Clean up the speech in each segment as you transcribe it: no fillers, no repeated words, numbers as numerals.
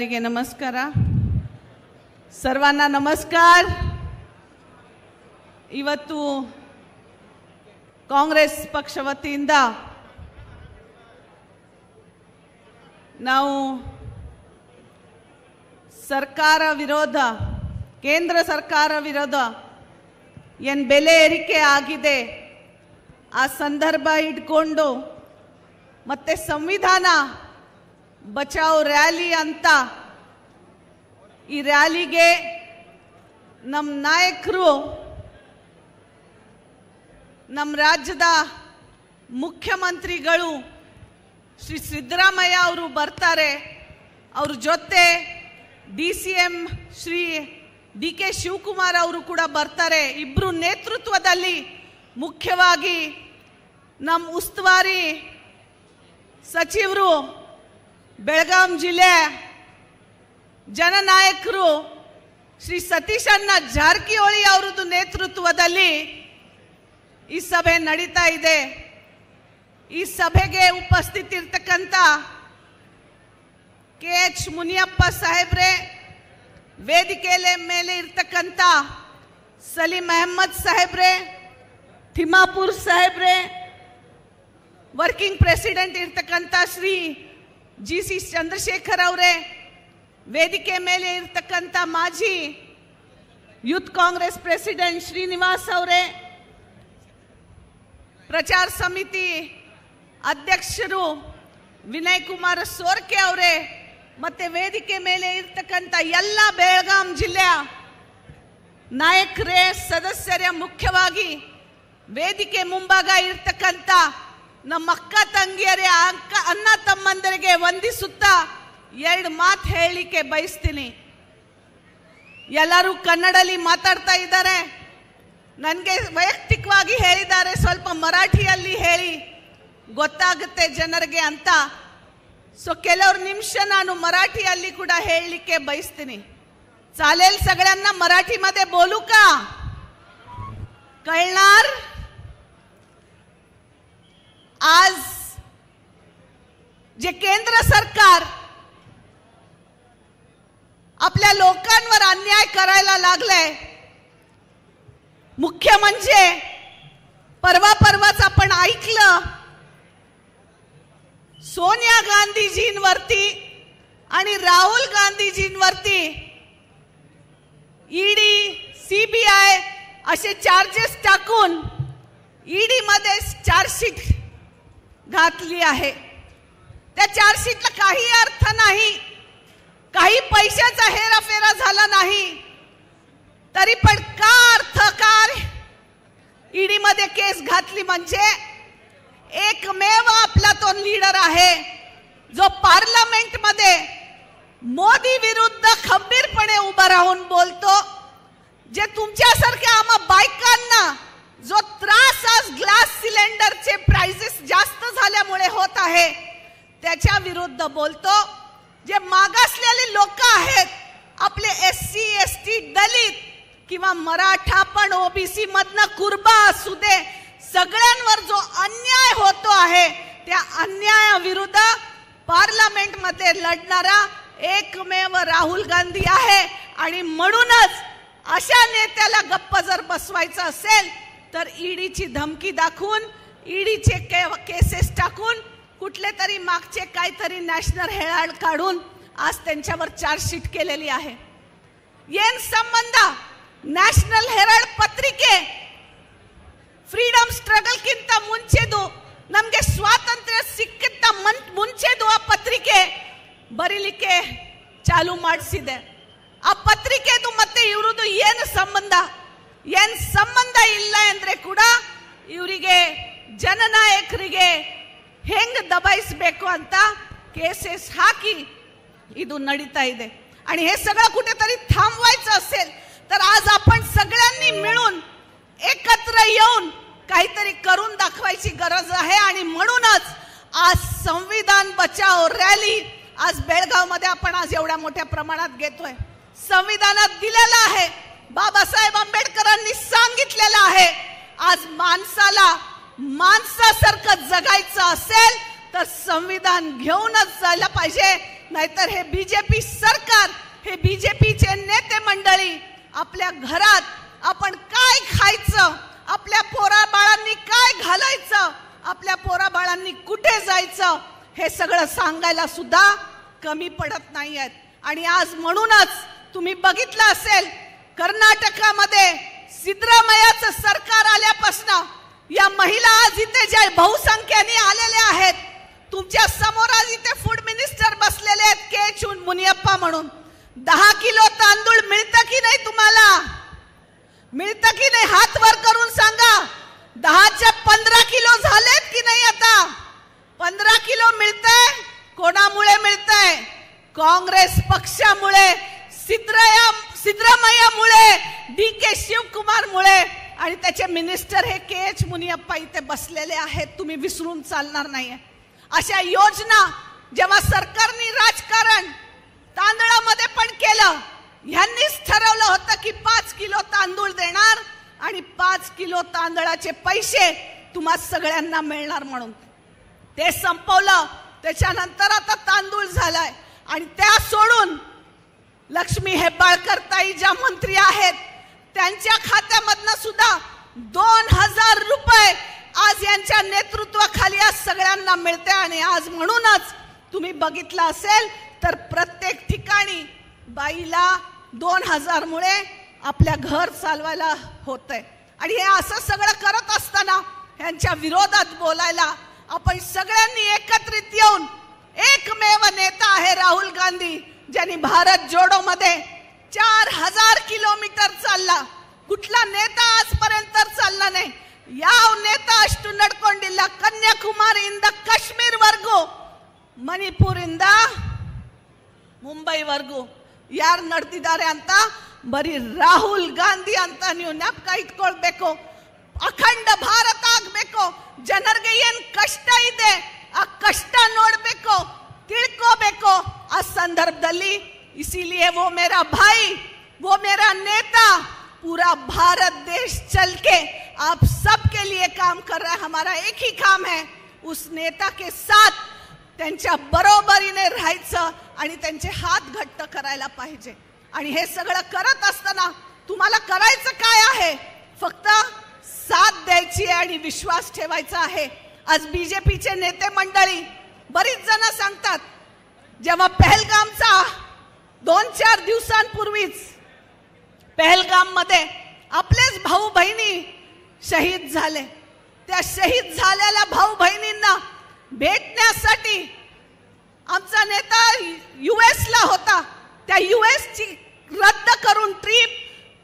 ಬಂಧುಗಳಿಗೆ ನಮಸ್ಕಾರ. ಸರ್ವಾಂನ ನಮಸ್ಕಾರ. ಇವತ್ತು ಕಾಂಗ್ರೆಸ್ ಪಕ್ಷ ವತಿಯಿಂದ ನಾವು ಸರ್ಕಾರ ವಿರೋಧ, ಕೇಂದ್ರ ಸರ್ಕಾರ ವಿರೋಧ ಏನು ಬೆಲೆ ಏರಿಕೆ ಆಗಿದೆ ಆ ಸಂದರ್ಭ ಇಟ್ಕೊಂಡು ಮತ್ತೆ ಸಂವಿಧಾನ ಬಚಾವ್ ರ್ಯಾಲಿ ಅಂತ ಈ ರ್ಯಾಲಿಗೆ ನಮ್ಮ ನಾಯಕರು, ನಮ್ಮ ರಾಜ್ಯದ ಮುಖ್ಯಮಂತ್ರಿಗಳು ಶ್ರೀ ಸಿದ್ದರಾಮಯ್ಯ ಅವರು ಬರ್ತಾರೆ. ಅವ್ರ ಜೊತೆ DCM ಶ್ರೀ DK ಶಿವಕುಮಾರ್ ಅವರು ಕೂಡ ಬರ್ತಾರೆ. ಇಬ್ಬರು ನೇತೃತ್ವದಲ್ಲಿ ಮುಖ್ಯವಾಗಿ ನಮ್ಮ ಉಸ್ತುವಾರಿ ಸಚಿವರು, ಬೆಳಗಾಂ ಜಿಲ್ಲೆ ಜನನಾಯಕರು ಶ್ರೀ ಸತೀಶ್ ಅಣ್ಣ ಜಾರಕಿಹೊಳಿ ಅವರದ್ದು ನೇತೃತ್ವದಲ್ಲಿ ಈ ಸಭೆ ನಡೀತಾ ಇದೆ. ಈ ಸಭೆಗೆ ಉಪಸ್ಥಿತಿ ಇರ್ತಕ್ಕಂಥ KH ಮುನಿಯಪ್ಪ ಸಾಹೇಬ್ರೆ, ವೇದಿಕೆ ಮೇಲೆ ಇರ್ತಕ್ಕಂಥ ಸಲೀಂ ಅಹಮದ್ ಸಾಹೇಬ್ರೆ, ತಿಮ್ಮಾಪುರ್ ಸಾಹೇಬ್ರೆ, ವರ್ಕಿಂಗ್ ಪ್ರೆಸಿಡೆಂಟ್ ಇರ್ತಕ್ಕಂಥ ಶ್ರೀ GC ಚಂದ್ರಶೇಖರ್ ಅವರೇ, ವೇದಿಕೆ ಮೇಲೆ ಇರ್ತಕ್ಕಂಥ ಮಾಜಿ ಯೂತ್ ಕಾಂಗ್ರೆಸ್ ಪ್ರೆಸಿಡೆಂಟ್ ಶ್ರೀನಿವಾಸ್ ಅವರೇ, ಪ್ರಚಾರ ಸಮಿತಿ ಅಧ್ಯಕ್ಷರು ವಿನಯ್ ಕುಮಾರ್ ಸೋರ್ಕೆ ಅವರೇ, ಮತ್ತೆ ವೇದಿಕೆ ಮೇಲೆ ಇರ್ತಕ್ಕಂಥ ಎಲ್ಲ ಬೆಳಗಾಂ ಜಿಲ್ಲೆಯ ನಾಯಕರೇ, ಸದಸ್ಯರೇ, ಮುಖ್ಯವಾಗಿ ವೇದಿಕೆ ಮುಂಭಾಗ ಇರ್ತಕ್ಕಂಥ ನಮ್ಮ ಅಕ್ಕ ತಂಗಿಯರೇ, ಅಣ್ಣ ತಮ್ಮಂದರಿಗೆ ವಂದಿಸುತ್ತಾ ಎರಡು ಮಾತು ಹೇಳಲಿಕ್ಕೆ ಬಯಸ್ತೀನಿ. ಎಲ್ಲರೂ ಕನ್ನಡದಲ್ಲಿ ಮಾತಾಡ್ತಾ ಇದ್ದಾರೆ. ನನಗೆ ವೈಯಕ್ತಿಕವಾಗಿ ಹೇಳಿದ್ದಾರೆ, ಸ್ವಲ್ಪ ಮರಾಠಿಯಲ್ಲಿ ಹೇಳಿ ಗೊತ್ತಾಗುತ್ತೆ ಜನರಿಗೆ ಅಂತ. ಸೊ ಕೆಲವರು ನಿಮಿಷ ನಾನು मराठीಯಲ್ಲಿ ಕೂಡ ಹೇಳಲಿಕ್ಕೆ ಬಯಸ್ತೀನಿ. चालेल सगळ्यांना मराठीमध्ये बोलू का? कळणार? आज जे केंद्र सरकार आपल्या लोकांवर अन्याय करायला लागलंय, मुख्य म्हणजे परवाच आपण ऐकलं सोनिया गांधीजींवरती आणि राहुल गांधीजींवरती ईडी CBI असे चार्जेस टाकून ईडी मध्ये चार्जशीट घातली आहे. त्या चार्जशीटला काही अर्थ नाही, काही पैशाचा हेराफेरा झाला नाही, तरी पण का अर्थकार ईडी मध्ये केस घातली म्हणजे एकमेव आपला तो लीडर आहे जो पार्लमेंट मध्ये मोदी विरुद्ध खंबीरपणे उभा राहून बोलतो. जे तुमच्यासारख्या आम्हा बायकांना जो त्रास आज ग्लास सिलेंडरचे प्राइसेस जास्त झाल्यामुळे होत आहे त्याच्या विरुद्ध बोलतो. जे मागासलेले लोक आहेत, आपले SC ST दलित किंवा मराठा पण OBC मधनं कुर्बा असू दे, सगळ्यांवर जो अन्याय होतो आहे त्या अन्यायाविरुद्ध पार्लमेंट मध्ये लढणारा एकमेव राहुल गांधी आहे. आणि म्हणूनच अशा नेत्याला गप्प जर बसवायचं असेल तर ईडीची धमकी दाखवून, ईडीचे केसेस टाकून, कुठले तरी मागचे काहीतरी नॅशनल हेराल्ड काढून आज त्यांच्यावर चार्जशीट केलेली आहे. येन संबंध ನ್ಯಾಷನಲ್ ಹೆರಾಲ್ಡ್ ಪತ್ರಿಕೆ ಫ್ರೀಡಮ್ ಸ್ಟ್ರಗಲ್ಗಿಂತ ಮುಂಚೆದು, ನಮಗೆ ಸ್ವಾತಂತ್ರ್ಯ ಸಿಕ್ಕಿದ್ದ ಮುಂಚೆದು ಆ ಪತ್ರಿಕೆ ಬರೀಲಿಕ್ಕೆ ಚಾಲು ಮಾಡಿಸಿದೆ. ಆ ಪತ್ರಿಕೆದು ಮತ್ತೆ ಇವರದು ಏನು ಸಂಬಂಧ ಇಲ್ಲ ಅಂದ್ರೆ ಕೂಡ ಇವರಿಗೆ ಜನನಾಯಕರಿಗೆ ಹೆಂಗ್ दबाಯಿಸಬೇಕು ಅಂತ ಕೇಸಸ್ ಹಾಕಿ ಇದು ನಡೀತಾ ಇದೆ. आणि हे सगळं कुठेतरी थांबवायचं असेल तर आज आपण सगळ्यांनी मिळून एकत्र येऊन काहीतरी करून दाखवायची गरज आहे. आणि म्हणूनच आज संविधान बचाव रॅली आज बेळगाव मध्ये आपण आज एवढ्या मोठ्या प्रमाणात घेतोय. संविधानात दिलेला आहे, बाबासाहेब आंबेडकरांनी सांगितलेलं आहे, आज माणसाला माणसासारखं जगायचं असेल तर संविधान घेऊनच जायला पाहिजे. नाहीतर हे बीजेपी सरकार, हे बीजेपीचे नेते मंडळी आपल्या घरात आपण काय खायचं, आपल्या पोराबाळांनी काय घालायचं, आपल्या पोराबाळांनी कुठे जायचं, हे सगळं सांगायला सुद्धा कमी पडत नाही आहेत. आणि आज म्हणूनच तुम्ही बघितलं असेल, कर्नाटकामध्ये सिद्धरामय्याचं सरकार आल्यापासून या महिला आज इथे ज्या बहुसंख्येने आलेल्या आहेत, तुमच्या समोर आज इथे फूड मिनिस्टर बसलेले आहेत के मुनियप्पा म्हणून. 10 किलो तांदूळ मिळतं की नाही तुम्हाला? मिळतं की नाही? हात वर करून सांगा. 10च्या 15 किलो झालेत की नाही? आता 15 किलो मिळतंय. कोणामुळे मिळतंय? काँग्रेस पक्षामुळे, सिद्धरामय्यामुळे, DK शिवकुमारमुळे आणि त्याचे मिनिस्टर हे के मुनियप्पा इथे बसलेले आहेत. तुम्ही विसरून चालणार नाहीये. अशा योजना जेव्हा सरकारने राजकारण तांदळामध्ये पण केलं, ह्यांनीच ठरवलं होतं की 5 किलो तांदूळ देणार आणि 5 किलो तांदळाचे पैसे तुम्हा सगळ्यांना मिळणार म्हणून ते संपवलं. त्याच्यानंतर आता तांदूळ झालाय आणि त्या सोडून लक्ष्मी हेब्बाळकर ताई ज्या मंत्री आहेत त्यांच्या खात्यामधनं सुद्धा 2000 रुपये आज यांच्या नेतृत्वाखाली आज सगळ्यांना मिळते. आणि आज म्हणूनच तुम्ही बघितलं असेल तर प्रत्येक ठिकाणी बाईला 2000 मुळे आपल्या घर चालवायला होतंय. आणि हे असं सगळं करत असताना यांच्या विरोधात बोलायला आपण सगळ्यांनी एकत्रित येऊन, एकमेव नेता आहे राहुल गांधी, ज्यांनी भारत जोडो मध्ये 4000 किलोमीटर चालला. कुठला नेता आजपर्यंत चालला नाही. ಯಾವ ನೇತಾ ಅಷ್ಟು ನಡ್ಕೊಂಡಿಲ್ಲ. ಕನ್ಯಾಕುಮಾರಿಯಿಂದ ಕಾಶ್ಮೀರವರೆಗೂ, ಮಣಿಪುರದಿಂದ ಮುಂಬೈವರೆಗೂ ಯಾರು ನಡೆದಿದ್ದಾರೆ ಅಂತ ಬರೀ ರಾಹುಲ್ ಗಾಂಧಿ ಅಂತ ನೀವು ಜ್ಞಾಪಕ ಇಟ್ಕೊಳ್ಬೇಕು. ಅಖಂಡ ಭಾರತ ಆಗಬೇಕು. ಜನರಿಗೆ ಏನು ಕಷ್ಟ ಇದೆ ಆ ಕಷ್ಟ ನೋಡಬೇಕು, ತಿಳ್ಕೋಬೇಕು. ಆ ಸಂದರ್ಭದಲ್ಲಿ इसीलिए वो मेरा भाई, वो मेरा नेता पूरा भारत देश चल के आप सबके लिए काम कर रहा है. हमारा एक ही काम है, उस नेता के साथ त्यांच्या बरोबरीने राहायचं आणि त्यांचे हात घट्ट करायला पाहिजे. आणि हे सगळं करत असताना तुम्हाला करायचं काय आहे? फक्त साथ द्यायची आणि विश्वास ठेवायचा आहे. आज बीजेपीचे नेते मंडळी बरीच जण सांगतात, जेव्हा पहलगामचा 2-4 दिवसांपूर्वीच पहलगाम मध्ये आपलेच भाऊ बहिणी शहीद झाले. त्या शहीद झालेल्या भाऊ बहिणींना भेटण्यासाठी आमचा नेता US ला होता. त्या US ची रद्द करून ट्रिप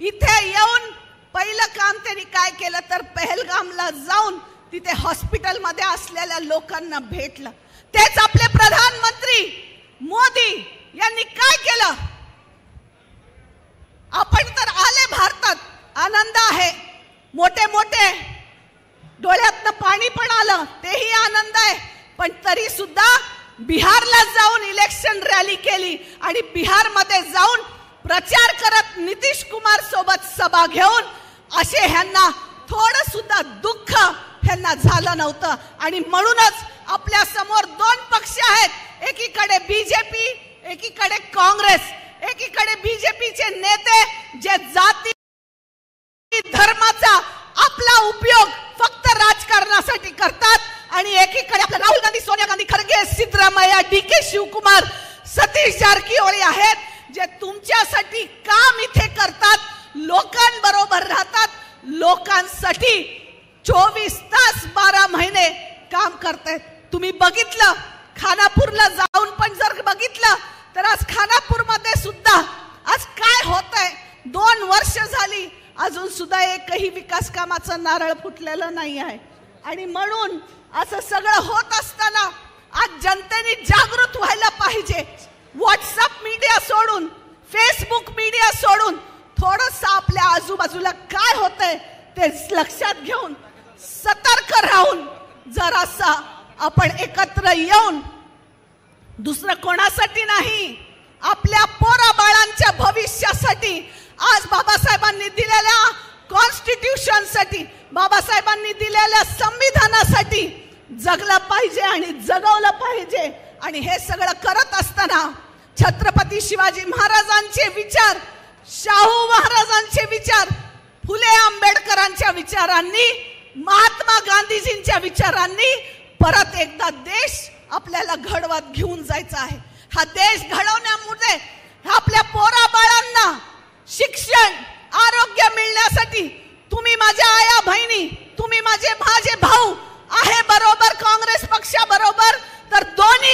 इथे येऊन पहिलं काम त्यांनी काय केलं तर पहलगामला जाऊन तिथे हॉस्पिटल मध्ये असलेल्या लोकांना भेटलं. तेच आपले प्रधानमंत्री मोदी यांनी काय केलं? आपण तर आले भारतात, आनंद आहे, मोठे मोठे डोळ्यातनं पाणी पण आलं, तेही आनंद आहे. पण तरी सुद्धा बिहारला जाऊन इलेक्शन रॅली केली आणि बिहार मध्ये जाऊन प्रचार करत नितीश कुमार सोबत सभा घेऊन असे ह्यांना थोडं सुद्धा दुःख ह्यांना झालं नव्हतं. आणि म्हणूनच आपल्या समोर 2 पक्ष आहेत. एकीकडे बीजेपी, एकीकडे काँग्रेस. एकीकडे बीजेपीचे नेते जे जाती धर्माचा आपला उपयोग फक्त राजकारणासाठी करतात आणि एकीकडे आपले राहुल गांधी, सोनिया गांधी, खरगे, सिद्धरामय्या, DK शिवकुमार, सतीश जारकीहोळी आहेत जे तुमच्यासाठी काम इथे करतात, लोकांबरोबर राहतात, लोकांसाठी 24 तास 12 महिने काम करतात. तुम्ही बघितलं खानापूरला जाऊन पण जर बघितलं तर आज खानापूरमध्ये सुद्धा आज काय होतंय? 2 वर्ष झाली अजून सुद्धा एकही विकास कामाचं नारळ फुटलेलं नाही आहे. आणि म्हणून असं सगळं होत असताना आज जनतेने जागृत व्हायला पाहिजे. व्हॉट्सअप मीडिया सोडून, फेसबुक मीडिया सोडून थोडंसं आपल्या आजूबाजूला काय होतंय ते लक्षात घेऊन सतर्क राहून जरासा आपण एकत्र येऊन, दुसरं कोणासाठी नाही, आपल्या पोराबाळांच्या भविष्यासाठी, आज बाबासाहेबांनी दिलेल्या कॉन्स्टिट्यूशनसाठी, बाबासाहेबांनी दिलेल्या संविधानासाठी जगलं पाहिजे आणि जगवलं पाहिजे. आणि हे सगळं करत असताना छत्रपती शिवाजी महाराजांचे विचार, शाहू महाराजांचे विचार, फुले आंबेडकरांच्या विचारांनी, महात्मा गांधीजींच्या विचारांनी परत एकदा देश आपल्याला घडवत घेऊन जायचा आहे. हा देश घडवण्यामुळे आपल्या पोरा बाळांना शिक्षण, आरोग्य मिळण्यासाठी तुम्ही माझ्या आया बहिणी, तुम्ही माझे भाऊ आहे बरोबर काँग्रेस पक्षाबरोबर, तर दोन्ही